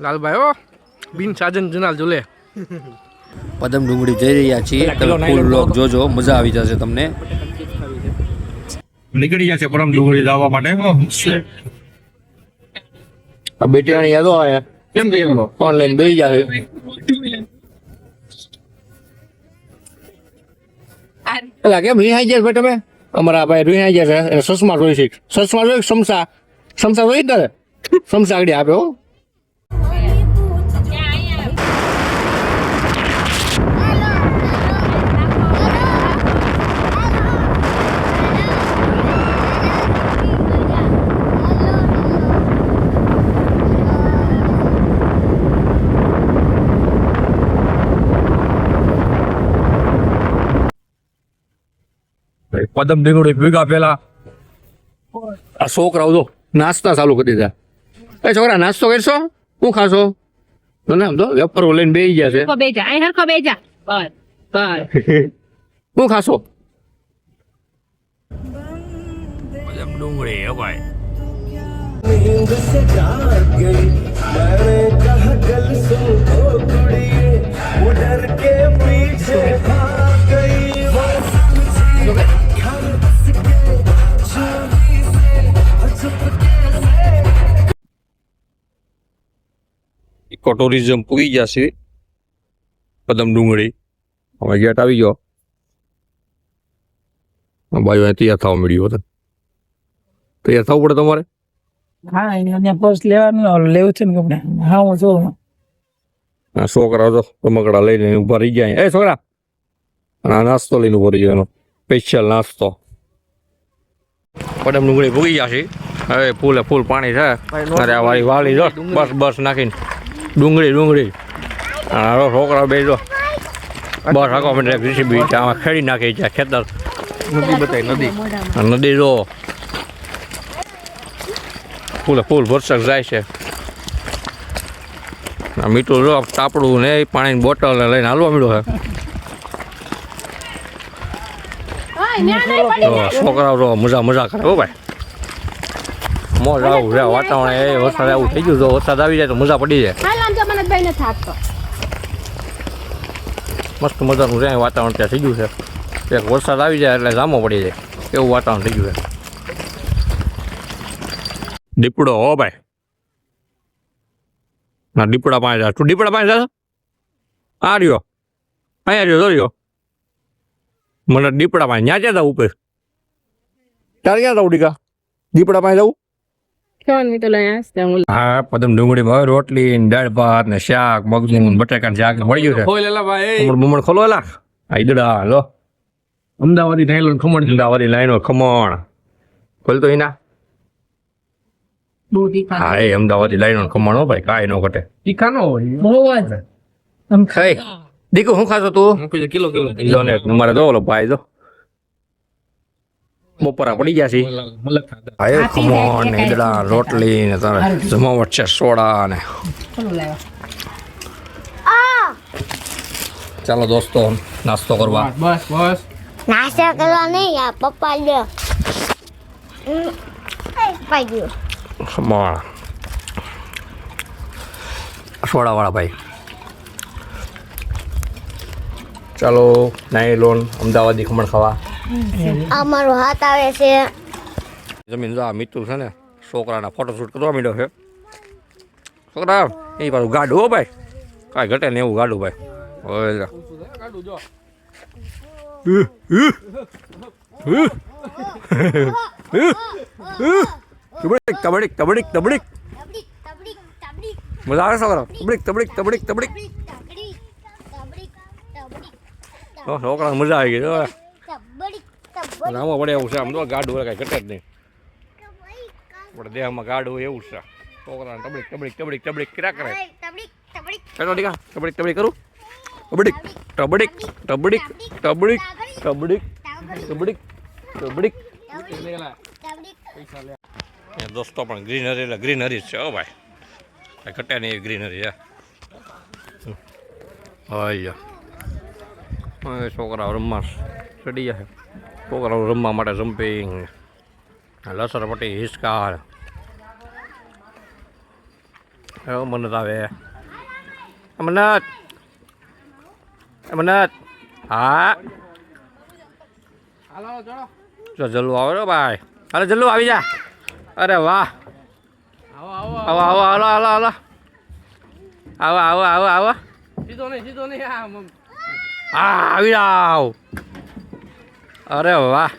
લાલભાઈ ઓ બિન સાજન જનાલ જોલે પદમ ડુંગળી જઈ રહ્યા છીએ. તમે ફૂલ લોક જોજો, મજા આવી જશે તમને. નીકળી જશે પરમ ડુંગળી જવા માટે. આ બેટીયાની યાદો આવે કેમ કે ઓનલાઈન બેસી જાય. એટલે કેમ રિહાઈ જાય ભાઈ તમે? અમારા ભાઈ રિહાઈ જાય છે. સસમા જોઈ છે, સસમા જોઈ, સમસા સમસા જોઈ તારે સમસા આગળ આપ્યો. પદમ ડુંગળી ભેગા પેલા આ છોકરાઓ જો નાસ્તા ચાલુ કરી દીધા. એ છોકરા નાસ્તો કરશો? શું ખાશો? આમ તો વેપારો લઈને બેસી ગયા છે. શું ખાશો? પદમ ડુંગળી હે ભાઈ. नींद से जाग गई मैंने कहा जल सो ओ कुड़िए वो डर के पीछे भाग गई वो समझी घर बस के चोरी से चुपके से ઇકો ટુરિઝમ પૂરી ગયા છે. પદમ ડુંગળી હવે ગેટ આવી ગયો. ભાઈ તૈયાર થવા મળ્યું હતું. તૈયાર થવું પડે તમારે. હા એને ફર્સ્ટ લેવાનું લેવું છે ને કપડા. હા હું છું. આ છોકરા તો રમકડા લઈને ઉભા રહી ગયા. એ છોકરા આ નાસ્તો લઈને ઉભો રહી ગયો. સ્પેશિયલ નાસ્તો. પદમ ડુંગળી ભૂગી ગયા છે. હવે ફૂલે ફૂલ પાણી છે. અરે આ વાળી વાળી જો બસ બસ નાખીને ડુંગળી ડુંગળી આ છોકરા બે જો બસ આખો મને રેસીપી આમાં ખેડી નાખી છે. ખેતર નદી બતાવી નદી નદી જો ફૂલે ફૂલ વરસાદ જાય છે. મીઠું જો તાપડું ને પાણીની બોટલ લઈને હાલવા મળ્યો છે. છોકરાઓ તો મજા મજા કરે હો ભાઈ. મોજ આવું છે વાતાવરણ. એ વરસાદ આવું થઈ ગયું. જો વરસાદ આવી જાય તો મજા પડી જાય. મસ્ત મજાનું છે વાતાવરણ ત્યાં થઈ ગયું છે. એક વરસાદ આવી જાય એટલે જામો પડી જાય એવું વાતાવરણ થઈ ગયું છે. દીપડો હો ભાઈ. ના દીપડા પાસે જા. તું દીપડા પાસે જા. આ રહ્યો અહીંયા રહ્યો રહ્યો. મને દીપડા પાસે ન્યા ક્યાં જવું ઉપર? તારે ક્યાં જવું દીકા? દીપડા પાસે જવું? હા પદમ ડુંગળીમાં રોટલી દાળ ભાત ને શાક મગનું બટાકા શાક મળી ગયું છે. બમણ ખોલો એલા. આ ઈદડા લો અમદાવાદી લાઈનો ખમણ. અમદાવાદી લાઈનો ખમણ ખોલતો એના. હા એ અમદાવાદી લાઈનો ખમણ હો ભાઈ. કાંઈ નો ઘટે. ખાઈ દીકુ શું ખાશો તું? કિલો ને મારે જો ઓલો ભાઈ જો બપોરા પડી ગયા છે. હા એ ખમણ ને ઈદડા રોટલી ને તારે જમાવટ છે સોડા ને. ચાલો દોસ્તો નાસ્તો કરવા. બસ બસ નાસ્તો કરવા નહીં યાર પપ્પા લ્યો પપ્પા ગયો ખમણ સોડાવાળા ભાઈ. ચાલો નાઈ લોન અમદાવાદી ખમણ ખાવા. અમારો હાથ આવે છે. જમીન જો આ મિત્ર છે ને છોકરાના ફોટોશૂટ કરવા માંડ્યો છે. છોકરા એ પાછું ગાડું હો ભાઈ. કાંઈ ઘટે ને એવું ગાડું ભાઈ. હવે તબડીક તબડીક તબડીક તબડીક મજા આવે છોકરા. તબડીક તબડીક તબડીક તબડીક છોકરા મજા આવી ગઈ. રામો પડે એવું છે આમ તો ગાડું કાંઈ ઘટે જ નહીં. આપણે દેહમાં ગાડું એવું છે. છોકરાને તબડીક તબડીક તબડીક તબડીક કર્યા કરે. ચાલો ટીકા તબડીક તબડીક કરું. તબડીક તબડીક તબડીક તબડીક તબડીક તબડીક તબડીક. દોસ્તો પણ ગ્રીનરી એટલે ગ્રીનરી છે હો ભાઈ. ઘટે નહીં એવી ગ્રીનરી છે. હા છોકરાઓ રમવા ચડી જાય. છોકરાઓ રમવા માટે જમ્પિંગ લસરપટ્ટી હિસકા હવે મન્નત આવે મન્નત મન્નત હા હાલો ચલો જો જલ્લુ આવે રો ભાઈ હાલો જલ્લુ આવી જા અરે વાહ આવો આવો આવો આવો હાલો હાલો હાલો આવો આવો આવો આવો સીધો નહીં હા આવી જાવ અરે વાહ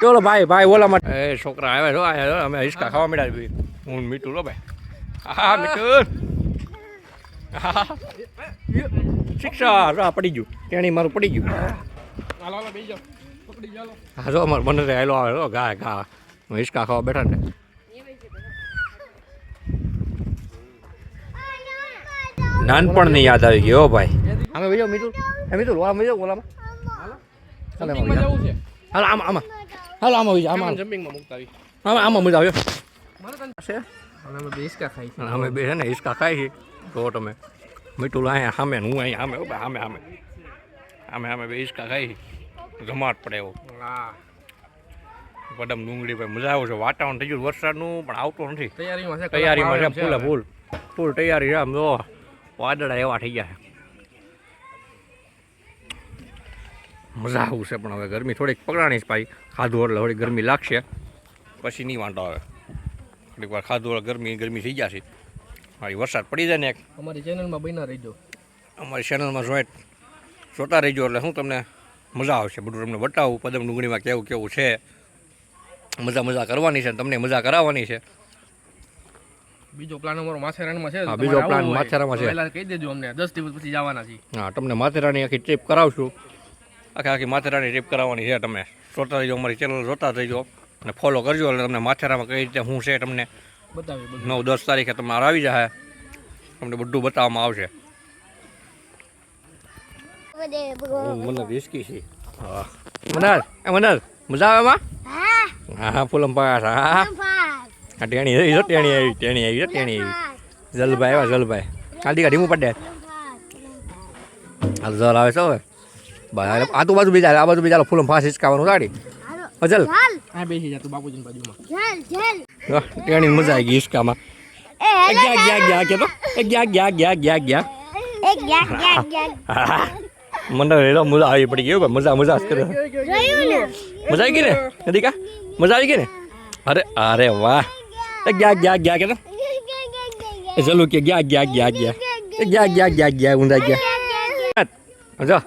ચલો ભાઈ ભાઈ ઓલા માટે એ છોકરા આવે છો આયા અમે હિસકા ખાવા મળ્યા ભાઈ હું મીઠું લો ભાઈ હા મીઠું શિક્ષા રા પડી ગયું તેણી મારું પડી ગયું હાલો હાલો બેસી જાઓ પકડી જાઓ હા જો અમારે મને હેલો આવે ગા ગા હિસકા ખાવા બેઠા ને નાનપણની યાદ આવી ગઈ હો ભાઈ અમે બીજો મીઠું મીઠું લોવા બીજો ઓલામાં હાલો જમ્પિંગમાં જવું છે હાલો આમાં આમાં હાલો આમાં બીજા આમાં જમ્પિંગમાં મુકતા આવી આમાં આમાં મજા આવ્યો છે અમે બેસકા ખાઈ છે અમે બે છે ને હિસકા ખાઈ છીએ તો તમે મીઠું અહીંયા સામે ને હું અહીંયા સામે સામે સામે સામે સામે બે હિસકા ખાઈ જમાટ પડે એવો હા બદામ ડુંગળી ભાઈ મજા આવે છે વાતાવરણ થઈ ગયું વરસાદનું પણ આવતો નથી તૈયારીમાં છે તૈયારીમાં છે ફૂલે ફૂલ ફૂલ તૈયારી છે આમ જો વાદળા એવા થઈ ગયા છે મજા આવું છે પણ હવે ગરમી થોડીક પકડાણી છે ભાઈ ખાધું એટલે થોડી ગરમી લાગશે પછી નહીં વાંધો આવે થોડીક વાર ખાધું એટલે ગરમી થઈ ગયા છે મારી વરસાદ પડી જાય ને એક અમારી ચેનલમાં બન્યા રહીજો અમારી ચેનલમાં જોતા રહીજો એટલે શું તમને મજા આવશે બધું તમને બતાવું પદમ ડુંગળીમાં કેવું કેવું છે મજા કરવાની છે તમને મજા કરાવવાની છે બીજો પ્લાન અમારો માથેરાનમાં છે હા, બીજો plan માથેરાનમાં છે. પહેલા કહી દેજો અમને 10 દિવસ પછી જવાના છીએ હા તમને માથેરાની આખી ટ્રીપ કરાવશું આખી માથેરાની ટ્રીપ કરાવવાની છે તમે જોતા રહીજો અમારી ચેનલ જોતા રહીજો અને ફોલો કરજો એટલે તમને માથેરામાં કઈ રીતે શું છે તમને બતાવી બધું 9-10 તારીખે તમારે આવી જાય તમને બધું બતાવવામાં આવશે મને રિસ્કી છે હા મનર મજા આવે એમાં હા ફૂલમ પાસ હા હા ટેણી આવી જલભાઈ આવ્યા જલભાઈ કાલથી કાઢી પડે હાલ જલ આવે છે હવે ભાઈ આ તો બાજુ બીજા આ બાજુ બીજા ફૂલમ ફાસ હિચકાવાનું ગાડી જલ આ બેસી જા તું બાપુજીની બાજુમાં ટેણી મજા આવી ગઈ હિચકામાં ગયા કે તો ગયા મને એનો મજા આવી પડી ગઈ મજા જ કરે મજા આવી ગઈ ને નથી કા મજા આવી ગઈ ને અરે અરે વાહ ગયા કે તો ચલો કે ગયા ઊંધા ગયા જો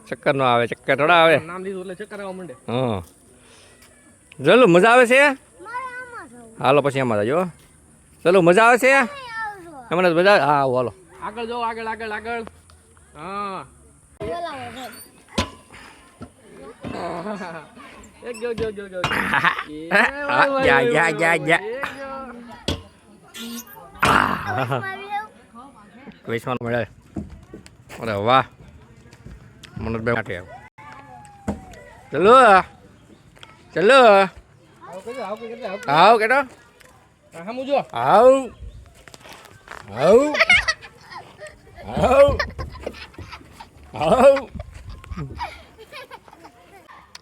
ચક્કર નો આવે ચક્કર થોડા આવે નામ લીધું એટલે ચક્કર આવવા માંડે હા ચલો મજા આવે છે હાલો પછી એમાં જાજો ચલો મજા આવે છે એમને મજા હા હાલો આગળ જાઓ આગળ હા એક ગયો ગયા વેચવાનું મળે અરે વાહ મનોજભાઈ માટે ચલો આવ કેട്ടോ હા મુજો આવ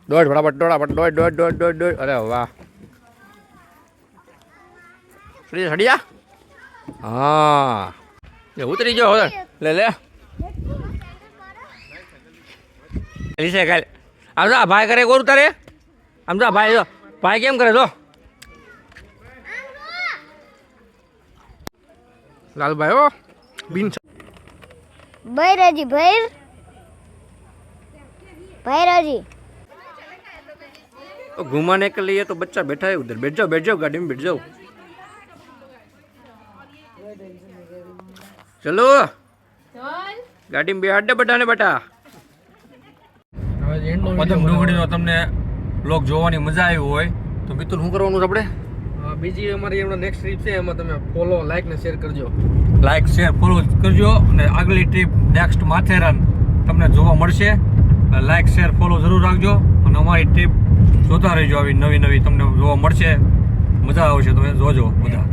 દોડ ફટાફટ દોડ અરે વાહ સડી જા હા ઉતરી જાઓ લે છે કાલે આમ જો ભાઈ કરે કોરું તારે આમ જો ભાઈ કેમ કરે જો લાલભાઈ ઓ બિન ભૈરજી ભૈરજી घुमाने के लिए तो बच्चा बैठा है उधर बैठ जाओ गाड़ी में बैठ जाओ चलो गाड़ी में बैठ बटाने बटा પદમ ડુંગળીનો તમને બ્લોગ જોવાની મજા આવી હોય તો મિત્ર શું કરવાનું છે આપણે બીજી અમારી એમનો નેક્સ્ટ ટ્રીપ છે એમાં તમે ફોલો લાઈક ને શેર કરજો લાઈક શેર ફોલો કરજો અને આગલી ટ્રીપ નેક્સ્ટ માથેરાન તમને જોવા મળશે લાઈક શેર ફોલો જરૂર રાખજો અને અમારી ટ્રીપ જોતા રહેજો આવી નવી તમને જોવા મળશે મજા આવશે તમે જોજો બધા